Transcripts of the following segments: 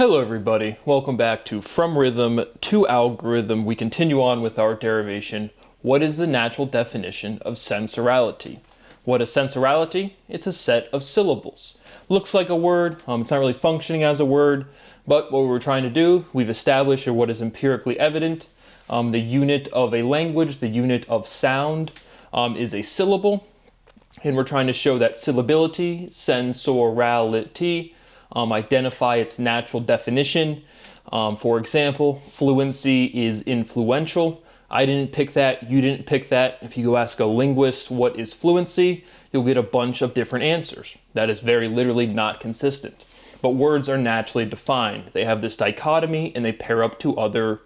Hello everybody, welcome back to From Rhythm to Algorithm. We continue on with our derivation. What is the natural definition of sensorality? What is sensorality? It's a set of syllables. Looks like a word, it's not really functioning as a word, but what we're trying to do, we've established what is empirically evident. The unit of a language, the unit of sound, is a syllable, and we're trying to show that syllability, sensorality, identify its natural definition. For example, fluency is influential. I didn't pick that, you didn't pick that. If you go ask a linguist what is fluency, you'll get a bunch of different answers. That is very literally not consistent. But words are naturally defined. They have this dichotomy and they pair up to other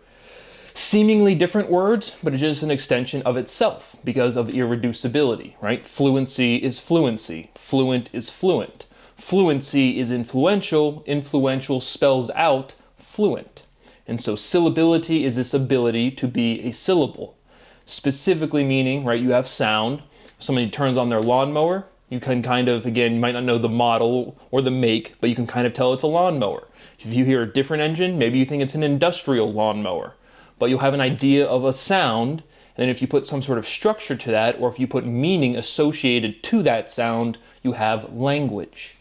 seemingly different words, but it's just an extension of itself because of irreducibility, right? Fluency is fluency. Fluent is fluent. Fluency is influential. Influential spells out fluent. And so syllability is this ability to be a syllable. Specifically meaning, right, you have sound. Somebody turns on their lawnmower. You can kind of, again, you might not know the model or the make, but you can kind of tell it's a lawnmower. If you hear a different engine, maybe you think it's an industrial lawnmower. But you'll have an idea of a sound, and then if you put some sort of structure to that, or if you put meaning associated to that sound, you have language.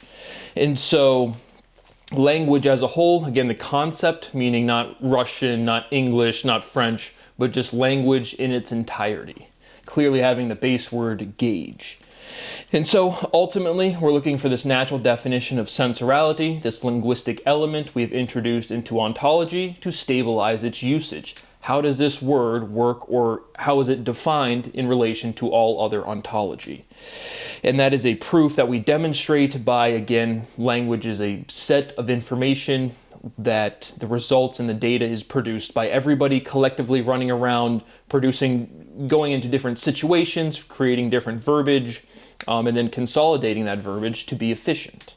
And so language as a whole, again, the concept, meaning not Russian, not English, not French, but just language in its entirety. Clearly having the base word gauge. And so ultimately, we're looking for this natural definition of sensorality, this linguistic element we've introduced into ontology to stabilize its usage. How does this word work, or how is it defined in relation to all other ontology? And that is a proof that we demonstrate by, again, language is a set of information that the results and the data is produced by everybody collectively running around, producing, going into different situations, creating different verbiage, and then consolidating that verbiage to be efficient.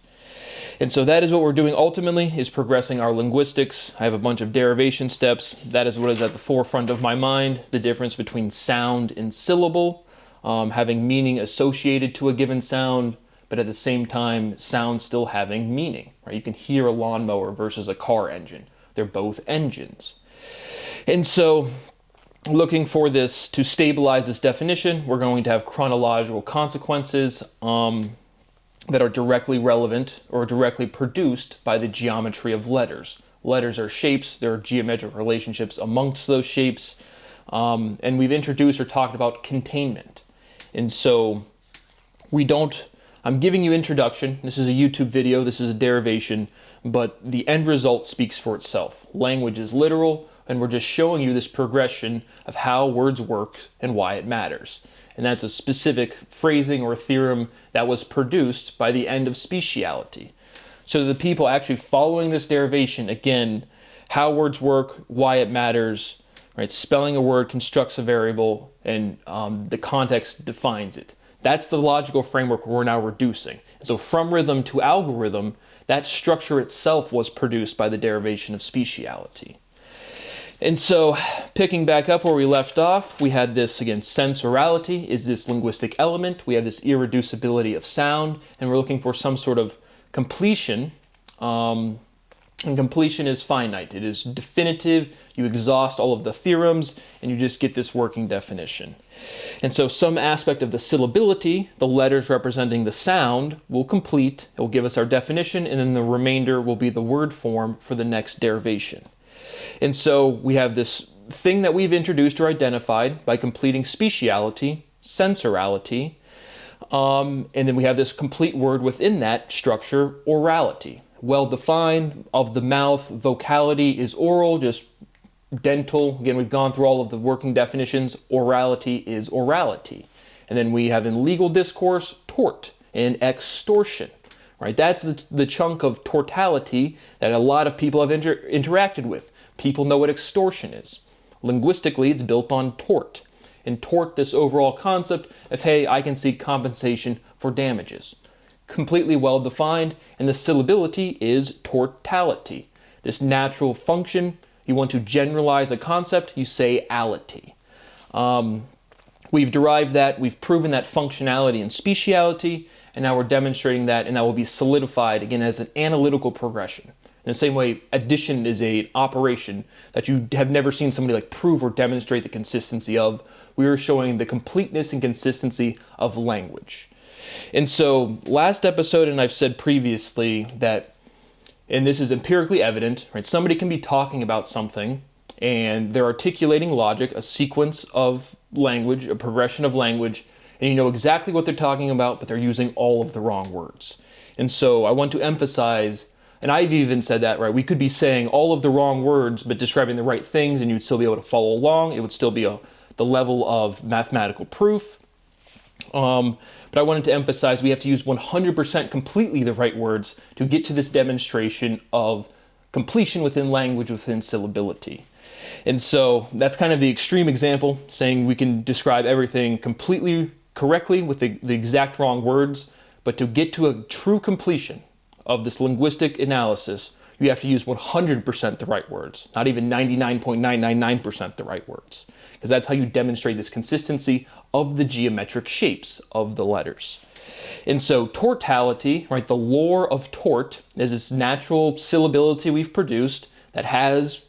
And so that is what we're doing ultimately, is progressing our linguistics. I have a bunch of derivation steps. That is what is at the forefront of my mind, the difference between sound and syllable, having meaning associated to a given sound, but at the same time, sound still having meaning, right? You can hear a lawnmower versus a car engine. They're both engines. And so looking for this, to stabilize this definition, we're going to have chronological consequences that are directly relevant or directly produced by the geometry of letters. Letters are shapes, there are geometric relationships amongst those shapes, and we've introduced or talked about containment. And so I'm giving you introduction, this is a YouTube video, this is a derivation, but the end result speaks for itself. Language is literal, and we're just showing you this progression of how words work and why it matters. And that's a specific phrasing or theorem that was produced by the end of speciality. So the people actually following this derivation, again, how words work, why it matters, right? Spelling a word constructs a variable, and the context defines it. That's the logical framework we're now reducing. So from rhythm to algorithm, that structure itself was produced by the derivation of speciality. And so picking back up where we left off, we had this, again, sensorality is this linguistic element. We have this irreducibility of sound, and we're looking for some sort of completion. And completion is finite. It is definitive. You exhaust all of the theorems, and you just get this working definition. And so some aspect of the syllability, the letters representing the sound, will complete. It will give us our definition, and then the remainder will be the word form for the next derivation. And so we have this thing that we've introduced or identified by completing speciality, sensorality, and then we have this complete word within that structure, orality. Well-defined, of the mouth, vocality is oral, just dental. Again, we've gone through all of the working definitions. Orality is orality. And then we have in legal discourse, tort and extortion. Right? That's the chunk of tortality that a lot of people have interacted with. People know what extortion is. Linguistically, it's built on tort. And tort, this overall concept of, hey, I can seek compensation for damages. Completely well defined, and the syllability is tortality. This natural function, you want to generalize a concept, you say ality. We've derived that, we've proven that functionality and speciality, and now we're demonstrating that, and that will be solidified again as an analytical progression. In the same way, addition is an operation that you have never seen somebody like prove or demonstrate the consistency of. We are showing the completeness and consistency of language. And so last episode, and I've said previously that, and this is empirically evident, right? Somebody can be talking about something and they're articulating logic, a sequence of language, a progression of language, and you know exactly what they're talking about, but they're using all of the wrong words. And so I want to emphasize, and I've even said that, right? We could be saying all of the wrong words, but describing the right things, and you'd still be able to follow along. It would still be the level of mathematical proof. But I wanted to emphasize we have to use 100% completely the right words to get to this demonstration of completion within language, within syllability. And so that's kind of the extreme example, saying we can describe everything completely correctly with the exact wrong words, but to get to a true completion of this linguistic analysis, you have to use 100% the right words, not even 99.999% the right words, because that's how you demonstrate this consistency of the geometric shapes of the letters. And so tortality, right, the lore of tort is this natural syllability we've produced that has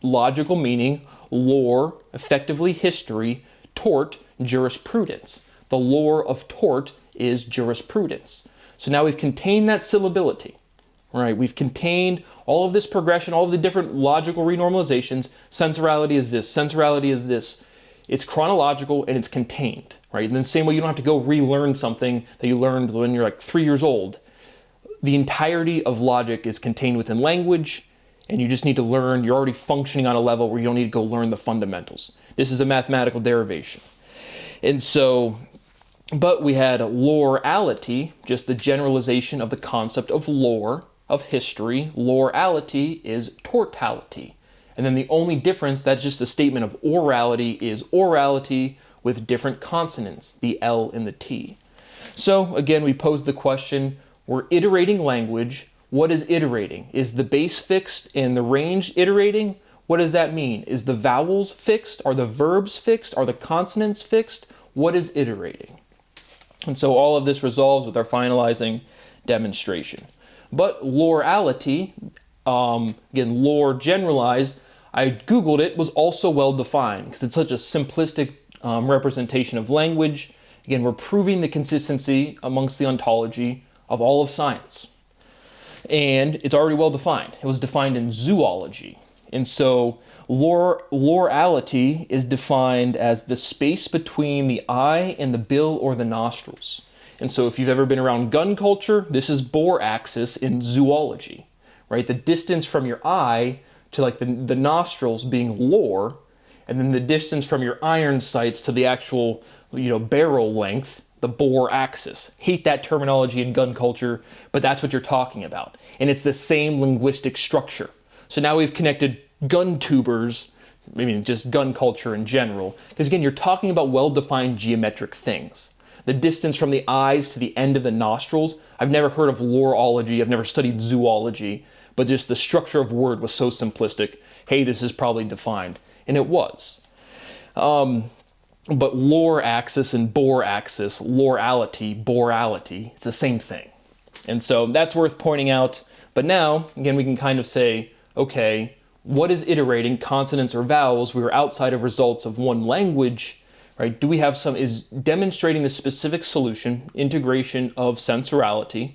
logical meaning, lore, effectively history, tort, jurisprudence. The lore of tort is jurisprudence. So now we've contained that syllability, right? We've contained all of this progression, all of the different logical renormalizations. Sensorality is this, sensorality is this. It's chronological and it's contained, right? And in the same way, you don't have to go relearn something that you learned when you're like 3 years old. The entirety of logic is contained within language, and you just need to learn. You're already functioning on a level where you don't need to go learn the fundamentals. This is a mathematical derivation. And so, but we had lorality, just the generalization of the concept of lore, of history. Lorality is tortality. And then the only difference, that's just a statement of orality, is orality with different consonants, the L and the T. So again, we pose the question, we're iterating language. What is iterating? Is the base fixed and the range iterating? What does that mean? Is the vowels fixed? Are the verbs fixed? Are the consonants fixed? What is iterating? And so all of this resolves with our finalizing demonstration. But lorality, again, lore generalized, I Googled it, was also well defined because it's such a simplistic representation of language. Again, we're proving the consistency amongst the ontology of all of science. And it's already well defined. It was defined in zoology. And so lorality is defined as the space between the eye and the bill or the nostrils. And so if you've ever been around gun culture, this is bore axis in zoology, right? The distance from your eye to like the nostrils being lore, and then the distance from your iron sights to the actual, barrel length, the bore axis. Hate that terminology in gun culture, but that's what you're talking about. And it's the same linguistic structure. So now we've connected gun tubers, just gun culture in general, because again, you're talking about well-defined geometric things. The distance from the eyes to the end of the nostrils, I've never heard of loreology, I've never studied zoology, but just the structure of word was so simplistic. Hey, this is probably defined. And it was. But lore axis and bore axis, lorality, borality, it's the same thing. And so that's worth pointing out. But now, again, we can kind of say, okay, what is iterating, consonants or vowels? We were outside of results of one language, right? Do we have is demonstrating the specific solution, integration of sensorality?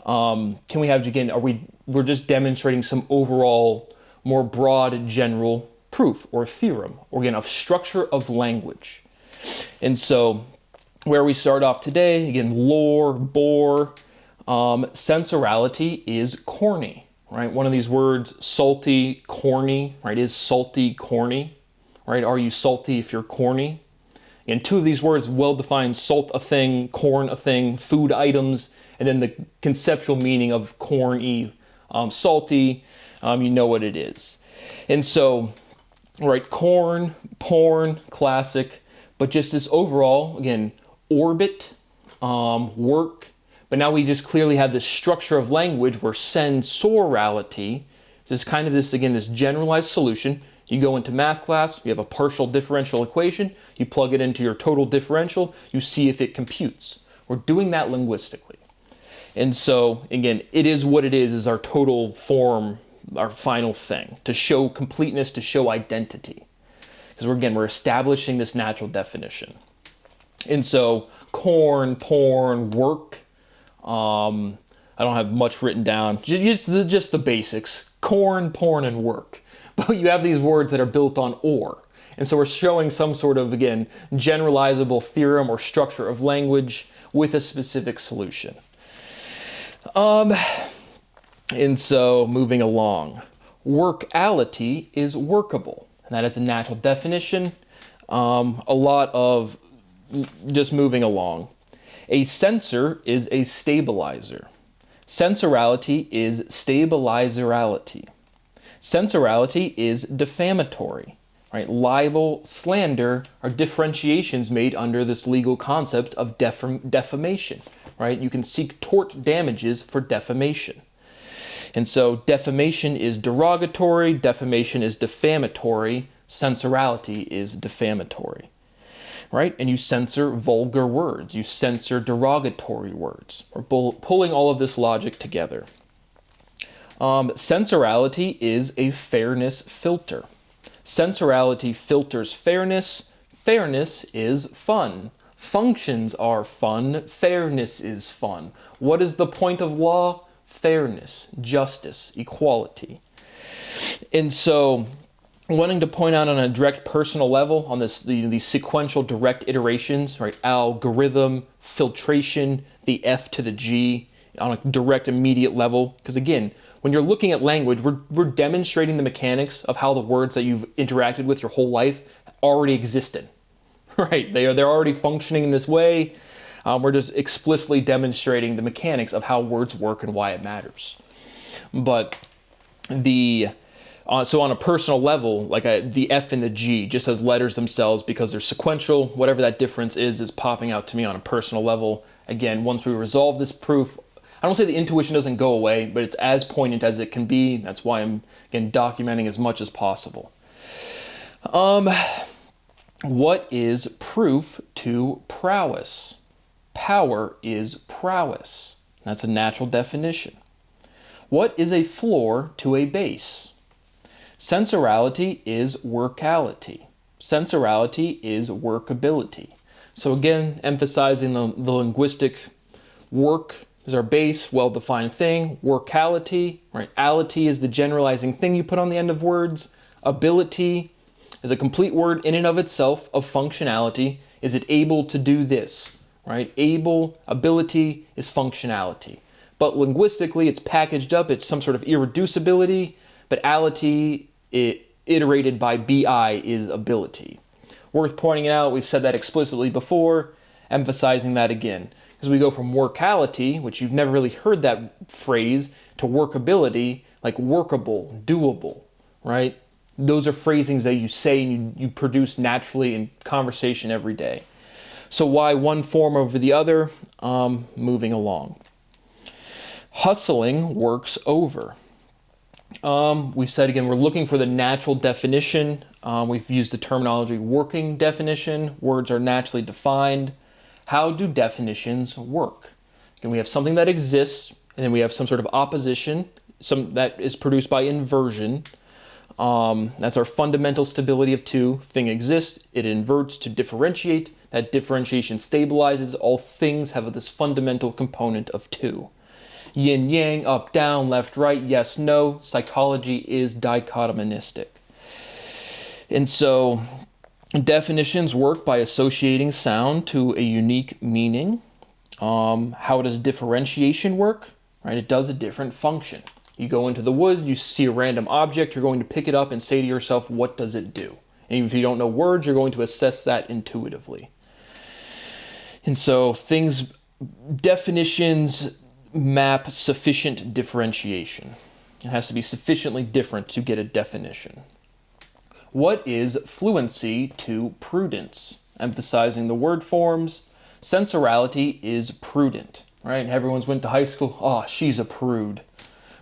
Can we have, again, we're just demonstrating some overall, more broad, general proof or theorem, or again, of structure of language. And so where we start off today, again, lore, bore, sensorality is corny, right? One of these words, salty, corny, right? Is salty, corny, right? Are you salty if you're corny? And two of these words well defined: salt a thing, corn a thing, food items, and then the conceptual meaning of corny, salty, you know what it is. And so, right, corn, porn, classic, but just this overall, again, orbit, work, but now we just clearly have this structure of language where sensorality is kind of this, again, this generalized solution. You go into math class, you have a partial differential equation, you plug it into your total differential, you see if it computes. We're doing that linguistically. And so, again, it is what it is our total form, our final thing, to show completeness, to show identity. Because we're establishing this natural definition. And so, corn, porn, work, I don't have much written down, just the basics, corn, porn, and work. But you have these words that are built on or. And so we're showing some sort of, again, generalizable theorem or structure of language with a specific solution. And so moving along, workality is workable. And that is a natural definition. A lot of just moving along. A sensor is a stabilizer. Sensorality is stabilizerality. Sensorality is defamatory. Right? Libel, slander are differentiations made under this legal concept of defamation. Right? You can seek tort damages for defamation. And so defamation is derogatory, defamation is defamatory, sensorality is defamatory. Right? And you censor vulgar words, you censor derogatory words. We're pulling all of this logic together. Sensorality is a fairness filter. Sensorality filters fairness. Fairness is fun. Functions are fun. Fairness is fun. What is the point of law? Fairness, justice, equality. And so, wanting to point out on a direct personal level on this, these sequential direct iterations, right? Algorithm, filtration, the F to the G on a direct immediate level. Because again, when you're looking at language, we're demonstrating the mechanics of how the words that you've interacted with your whole life already existed, right? They're already functioning in this way. We're just explicitly demonstrating the mechanics of how words work and why it matters. But so on a personal level, like the F and the G, just as letters themselves, because they're sequential, whatever that difference is popping out to me on a personal level. Again, once we resolve this proof, I don't say the intuition doesn't go away, but it's as poignant as it can be. That's why I'm, again, documenting as much as possible. What is proof to prowess? Power is prowess. That's a natural definition. What is a floor to a base? Sensorality is workality. Sensorality is workability. So again, emphasizing the linguistic work is our base, well-defined thing. Workality, right? Ality is the generalizing thing you put on the end of words. Ability is a complete word in and of itself of functionality. Is it able to do this, right? Able, ability is functionality. But linguistically, it's packaged up. It's some sort of irreducibility, but ality, iterated by bi, is ability. Worth pointing out, we've said that explicitly before, emphasizing that again. Because we go from workality, which you've never really heard that phrase, to workability, like workable, doable, right? Those are phrasings that you say and you produce naturally in conversation every day. So why one form over the other? Moving along. Hustling works over. We've said again, we're looking for the natural definition. We've used the terminology working definition. Words are naturally defined. How do definitions work? And we have something that exists, and then we have some sort of opposition, some that is produced by inversion. That's our fundamental stability of two. Thing exists, it inverts to differentiate. That differentiation stabilizes. All things have this fundamental component of two. Yin yang, up down, left right, yes no. Psychology is dichotomistic. And so definitions work by associating sound to a unique meaning. How does differentiation work? Right, it does a different function. You go into the woods, you see a random object, you're going to pick it up and say to yourself, what does it do? And even if you don't know words, you're going to assess that intuitively. And so definitions map sufficient differentiation. It has to be sufficiently different to get a definition. What is fluency to prudence? Emphasizing the word forms. Sensorality is prudent, right? Everyone's went to high school, oh, she's a prude.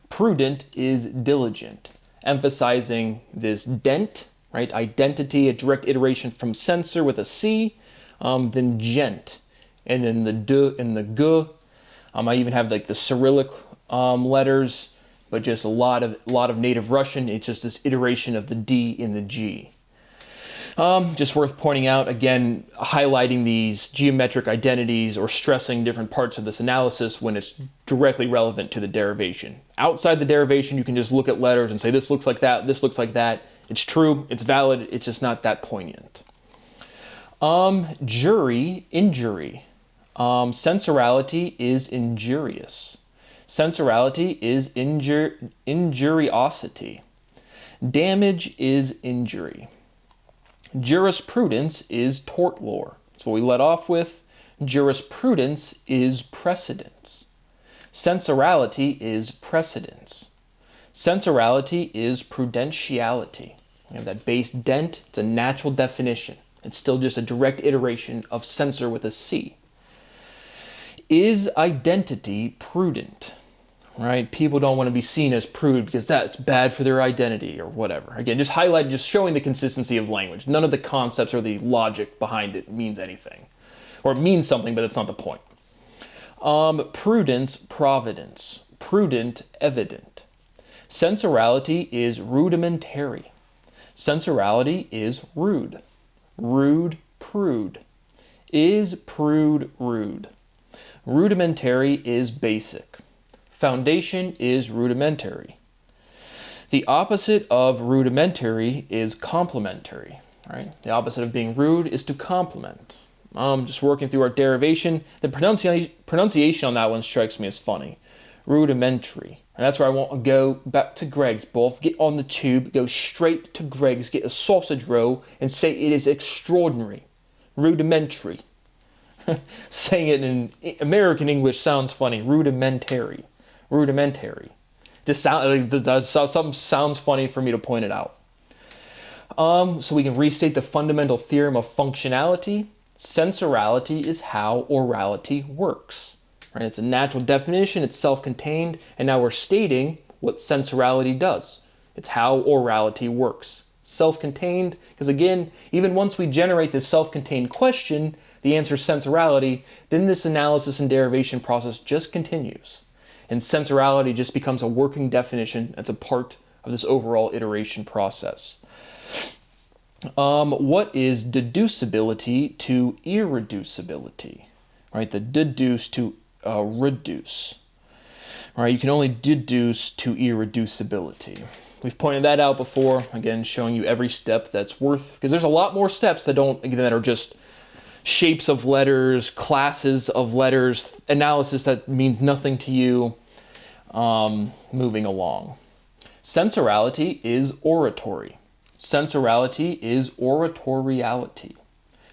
Prudent is diligent, emphasizing this dent, right? Identity, a direct iteration from sensor with a C, then gent, and then the d and the g, I even have like the Cyrillic letters, but just a lot of native Russian. It's just this iteration of the D in the G. Just worth pointing out, again, highlighting these geometric identities or stressing different parts of this analysis when it's directly relevant to the derivation. Outside the derivation, you can just look at letters and say, this looks like that, this looks like that. It's true, it's valid, it's just not that poignant. Injury. Sensorality is injurious. Sensorality is injuriosity. Damage is injury. Jurisprudence is tort law. That's what we let off with. Jurisprudence is precedence. Sensorality is precedence. Sensorality is prudentiality. We have that base dent. It's a natural definition. It's still just a direct iteration of censor with a C. Is identity prudent? Right? People don't want to be seen as prude because that's bad for their identity or whatever. Again, just highlight, just showing the consistency of language. None of the concepts or the logic behind it means anything. Or it means something, but it's not the point. Prudence, providence. Prudent, evident. Sensorality is rudimentary. Sensorality is rude. Rude, prude. Is prude rude? Rudimentary is basic. Foundation is rudimentary. The opposite of rudimentary is complementary. Right? The opposite of being rude is to complement. Just working through our derivation. The pronunciation on that one strikes me as funny. Rudimentary. And that's where I want to go back to Greg's. Both get on the tube, go straight to Greg's, get a sausage roll, and say it is extraordinary. Rudimentary. Saying it in American English sounds funny. Rudimentary. Rudimentary. Just something sounds funny for me to point it out. So we can restate the fundamental theorem of functionality. Sensorality is how orality works. Right? It's a natural definition, it's self-contained, and now we're stating what sensorality does. It's how orality works. Self-contained, because again, even once we generate this self-contained question, the answer is sensorality, then this analysis and derivation process just continues. And sensorality just becomes a working definition that's a part of this overall iteration process. What is deducibility to irreducibility? Right, the deduce to reduce. Right, you can only deduce to irreducibility. We've pointed that out before, again, showing you every step that's worth, because there's a lot more steps that are just shapes of letters, classes of letters, analysis that means nothing to you. Moving along. Sensorality is oratory. Sensorality is oratoriality.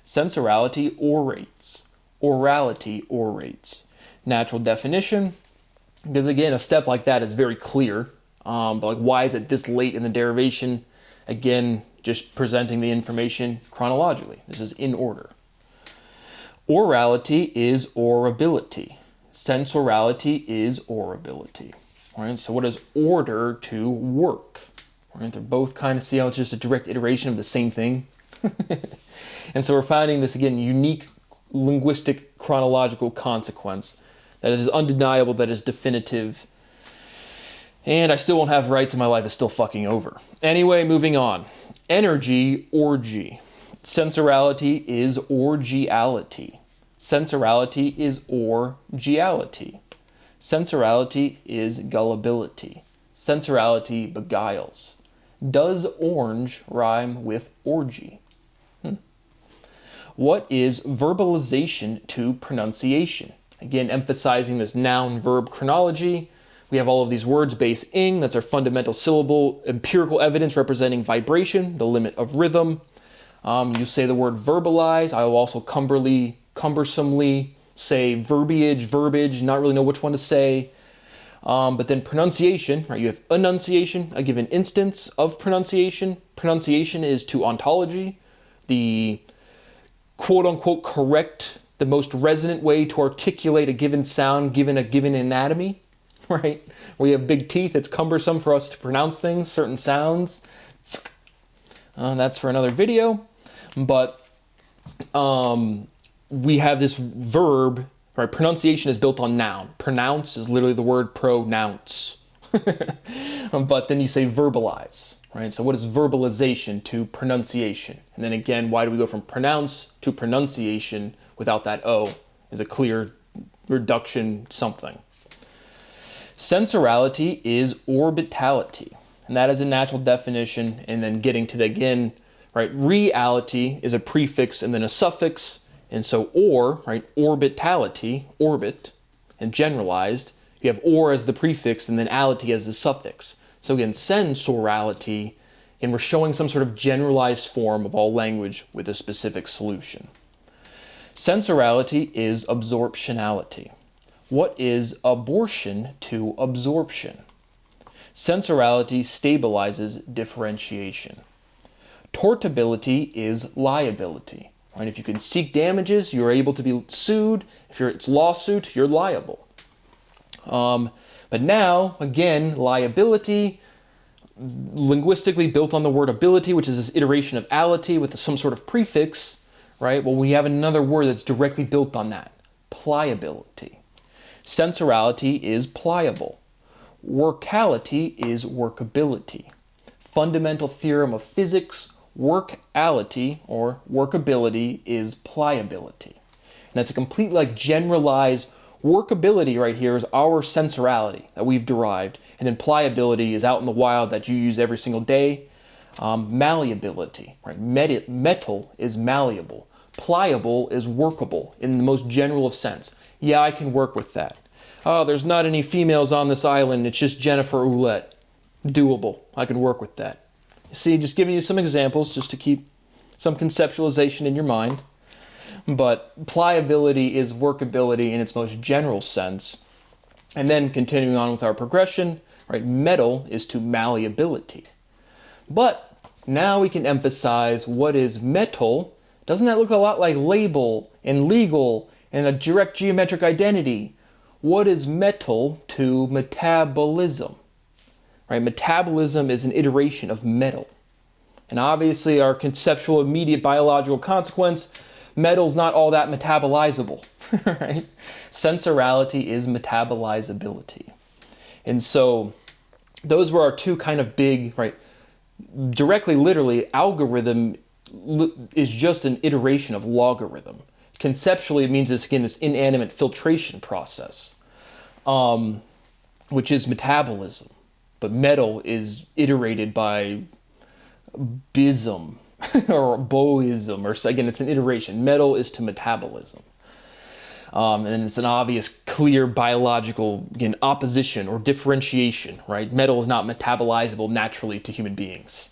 Sensorality orates. Orality orates. Natural definition, because again, a step like that is very clear. But like, why is it this late in the derivation? Again, just presenting the information chronologically. This is in order. Orality is orability. Sensorality is orability. All right, so what is order to work? All right, they're both kind of, see how it's just a direct iteration of the same thing? And so we're finding this, again, unique linguistic chronological consequence that it is undeniable, that is definitive, and I still won't have rights and my life is still fucking over. Anyway, moving on. Energy, orgy. Sensorality is orgiality. Sensorality is orgiality. Sensorality is gullibility. Sensorality beguiles. Does orange rhyme with orgy? What is verbalization to pronunciation? Again, emphasizing this noun-verb chronology. We have all of these words base ing, that's our fundamental syllable, empirical evidence representing vibration, the limit of rhythm. You say the word verbalize. I will also cumbersomely say verbiage, not really know which one to say. But then pronunciation, right? You have enunciation, a given instance of pronunciation. Pronunciation is to ontology, the quote-unquote correct, the most resonant way to articulate a given sound given a given anatomy, right? We have big teeth, it's cumbersome for us to pronounce things, certain sounds. That's for another video. But we have this verb right? Pronunciation is built on noun. Pronounce is literally the word pronounce. But then you say verbalize, right? So what is verbalization to pronunciation? And then again, why do we go from pronounce to pronunciation without that O? Is a clear reduction something. Sensorality is orbitality, and that is a natural definition. And then getting to the again, right? Reality is a prefix and then a suffix, and so right? Orbitality, orbit, and generalized. You have or as the prefix and then ality as the suffix. So again, sensorality, and we're showing some sort of generalized form of all language with a specific solution. Sensorality is absorptionality. What is abortion to absorption? Sensorality stabilizes differentiation. Tortability is liability. Right? If you can seek damages, you're able to be sued. If it's lawsuit, you're liable. But now, again, liability, linguistically built on the word ability, which is this iteration of ality with some sort of prefix, right? Well, we have another word that's directly built on that, pliability. Sensorality is pliable. Workality is workability. Fundamental theorem of physics, workality or workability is pliability. And that's a complete generalized workability right here is our sensorality that we've derived. And then pliability is out in the wild that you use every single day. Malleability, right? Metal is malleable. Pliable is workable in the most general of sense. Yeah, I can work with that. Oh, there's not any females on this island. It's just Jennifer Ouellette. Doable. I can work with that. See, just giving you some examples just to keep some conceptualization in your mind. But pliability is workability in its most general sense. And then continuing on with our progression, right? Metal is to malleability. But now we can emphasize what is metal. Doesn't that look a lot like label and legal and a direct geometric identity? What is metal to metabolism? Right? Metabolism is an iteration of metal. And obviously our conceptual immediate biological consequence, metal's not all that metabolizable, right? Sensorality is metabolizability. And so those were our two kind of big, right? Directly, literally, algorithm is just an iteration of logarithm. Conceptually, it means this, again, this inanimate filtration process, which is metabolism. But metal is iterated by bism or boism, or again, it's an iteration. Metal is to metabolism. And it's an obvious, clear biological, again, opposition or differentiation, right? Metal is not metabolizable naturally to human beings.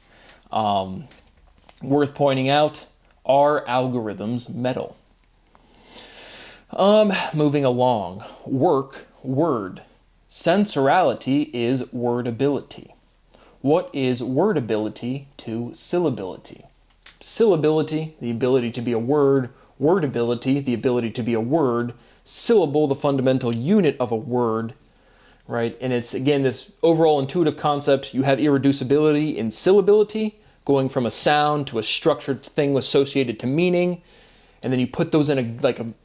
Worth pointing out, are algorithms metal? Moving along, word. Sensorality is wordability. What is wordability to syllability? Syllability, the ability to be a word. Wordability, the ability to be a word. Syllable, the fundamental unit of a word, right? And it's, again, this overall intuitive concept. You have irreducibility in syllability, going from a sound to a structured thing associated to meaning. And then you put those in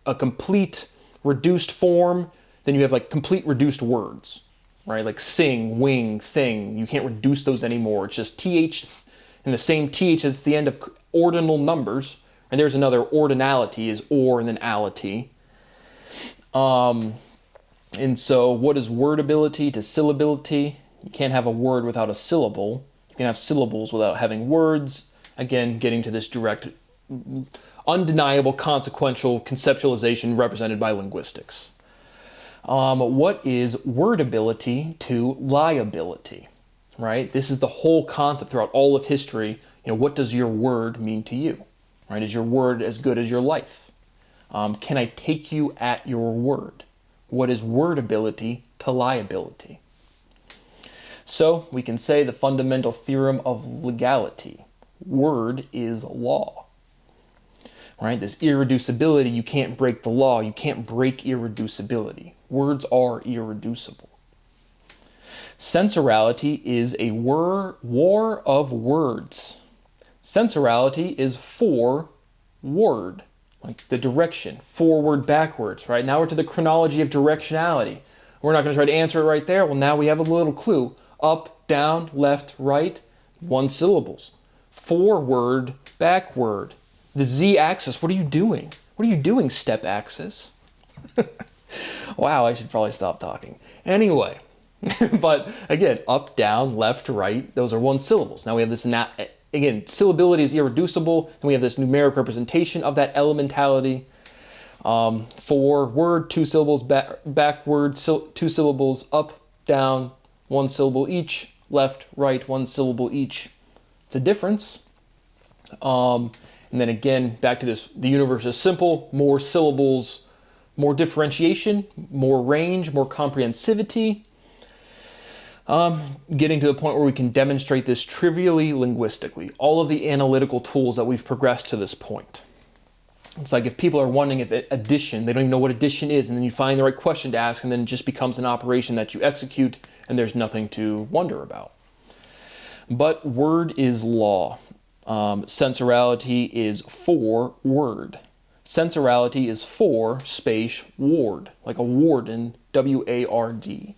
a complete reduced form. Then you have complete reduced words, right? Like sing, wing, thing. You can't reduce those anymore. It's just th, and the same th is the end of ordinal numbers. And there's another ordinality is or and then ality. And so what is wordability to syllability? You can't have a word without a syllable. You can have syllables without having words. Again, getting to this direct, undeniable, consequential conceptualization represented by linguistics. What is wordability to liability, right? This is the whole concept throughout all of history. What does your word mean to you, right? Is your word as good as your life? Can I take you at your word? What is wordability to liability? So we can say the fundamental theorem of legality. Word is law. Right? This irreducibility, you can't break the law. You can't break irreducibility. Words are irreducible. Sensorality is a war of words. Sensorality is for word. like the direction, forward, backwards, right? Now we're to the chronology of directionality. We're not going to try to answer it right there. Well, now we have a little clue. Up, down, left, right, one syllables. Forward, backward. The z-axis, what are you doing? What are you doing, step axis? Wow, I should probably stop talking. Anyway, but again, up, down, left, right, those are one syllables. Now we have this, again, syllability is irreducible, and we have this numeric representation of that elementality. Forward, two syllables, backward, two syllables, up, down, one syllable each, left, right, one syllable each. It's a difference. And then again, back to this, the universe is simple, more syllables, more differentiation, more range, more comprehensivity. Getting to the point where we can demonstrate this trivially linguistically, all of the analytical tools that we've progressed to this point. It's like if people are wondering if addition, they don't even know what addition is, and then you find the right question to ask, and then it just becomes an operation that you execute, and there's nothing to wonder about. But word is law. Sensorality is for word. Sensorality is for space ward, like a warden, W-A-R-D.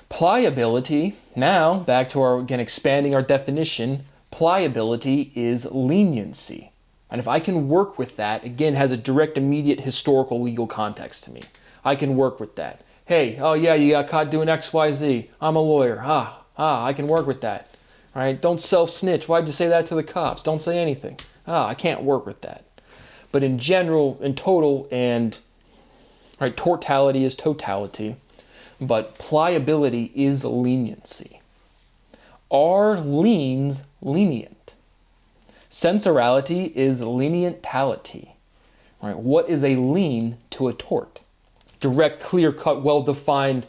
Pliability, now back to our, again, expanding our definition, pliability is leniency. And if I can work with that, again, has a direct, immediate historical legal context to me. I can work with that. Hey, oh yeah, you got caught doing X, Y, Z. I'm a lawyer. I can work with that. All right, don't self-snitch. Why'd you say that to the cops? Don't say anything. I can't work with that. But in general, in total, and right, tortality is totality, but pliability is leniency. Are liens lenient? Sensorality is lenientality. Right? What is a lien to a tort? Direct, clear-cut, well-defined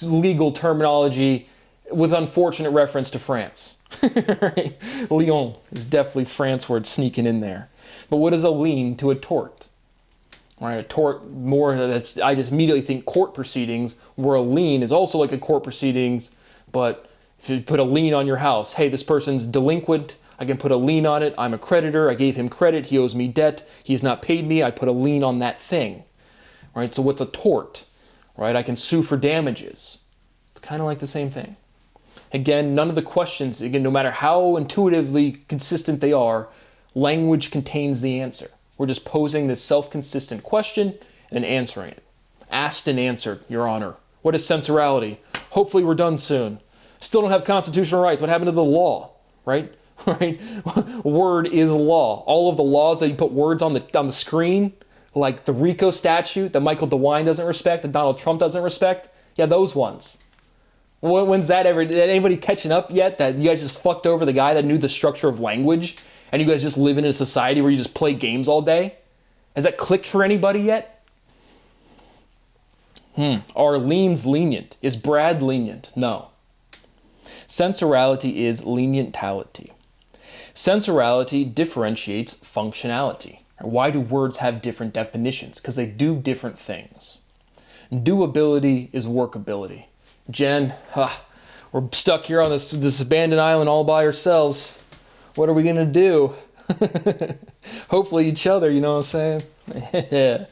legal terminology with unfortunate reference to France. Right? Lyon is definitely France word sneaking in there. But what is a lien to a tort? Right? A tort, more that's, I just immediately think court proceedings, where a lien is also like a court proceedings, but if you put a lien on your house, hey, this person's delinquent, I can put a lien on it. I'm a creditor. I gave him credit. He owes me debt. He's not paid me. I put a lien on that thing. Right? So what's a tort? Right? I can sue for damages. It's kind of like the same thing. Again, none of the questions, again, no matter how intuitively consistent they are, language contains the answer. We're just posing this self-consistent question and answering it. Asked and answered, Your Honor. What is sensorality? Hopefully we're done soon. Still don't have constitutional rights. What happened to the law? Right? Right? Word is law. All of the laws that you put words on the screen, like the RICO statute that Michael DeWine doesn't respect, that Donald Trump doesn't respect, yeah, those ones. When's that ever, did anybody catching up yet that you guys just fucked over the guy that knew the structure of language and you guys just live in a society where you just play games all day? Has that clicked for anybody yet? Are liens lenient? Is Brad lenient? No. Sensorality is lenientality. Sensorality differentiates functionality. Why do words have different definitions? Because they do different things. Doability is workability. Jen, we're stuck here on this abandoned island all by ourselves. What are we going to do? Hopefully each other, you know what I'm saying?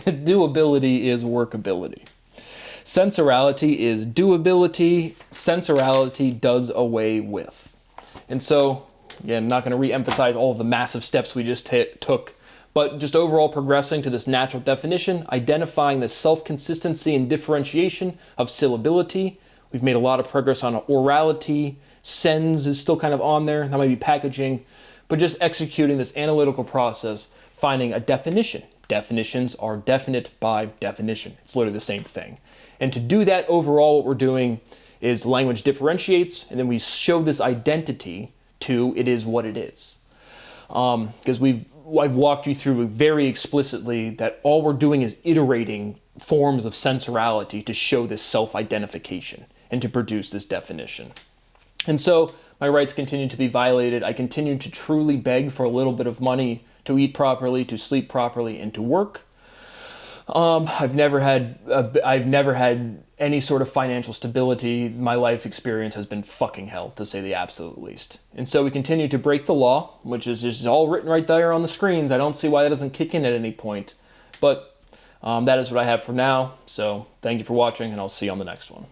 Doability is workability. Sensorality is doability. Sensorality does away with. And so, again, I'm not going to re-emphasize all of the massive steps we just took, but just overall progressing to this natural definition, identifying the self-consistency and differentiation of syllability. We've made a lot of progress on orality. Sens is still kind of on there. That might be packaging, but just executing this analytical process, finding a definition. Definitions are definite by definition. It's literally the same thing. And to do that, overall, what we're doing is language differentiates, and then we show this identity to it is what it is. Because I've walked you through very explicitly that all we're doing is iterating forms of sensorality to show this self-identification and to produce this definition. And so my rights continue to be violated. I continue to truly beg for a little bit of money to eat properly, to sleep properly, and to work. I've never had any sort of financial stability. My life experience has been fucking hell, to say the absolute least. And so we continue to break the law, which is just all written right there on the screens. I don't see why that doesn't kick in at any point. But that is what I have for now. So thank you for watching, and I'll see you on the next one.